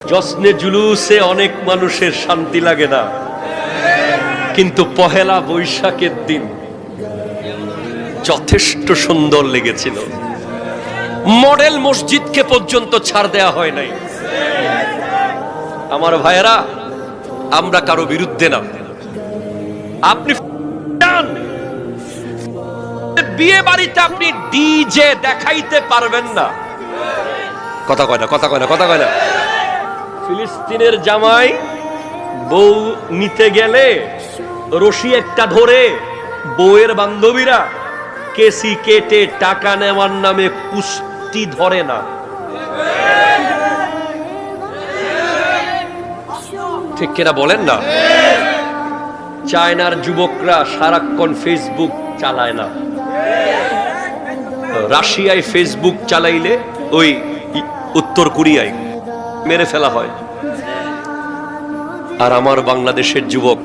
জশ্নে জুলুসে অনেক মানুষের শান্তি লাগে না, কিন্তু পহেলা বৈশাখের দিন যথেষ্ট সুন্দর লেগেছিল। মডেল মসজিদকে পর্যন্ত ছাড় দেয়া হয় নাই। আমার ভাইয়েরা, আমরা কারো বিরুদ্ধে না। আপনি বিয়ে বাড়িতে আপনি ডিজে দেখাইতে পারবেন না। কথা কয় না, কথা কয় না, কথা কয় না। ফিলিস্তিনের জামাই বউ নিতে গেলে রশি একটা ধরে বউয়ের বান্ধবীরা কেসি কেটে টাকা নেওয়ার নামে কুস্তি ধরে না। ঠিক কিনা বলেন না? চায়নার যুবকরা সারাক্ষণ ফেসবুক চালায় না। রাশিয়ায় ফেসবুক চালাইলে ওই উত্তর কোরিয়ায় মেরে ফেলা হয়। আর আমার বাংলাদেশের যুবক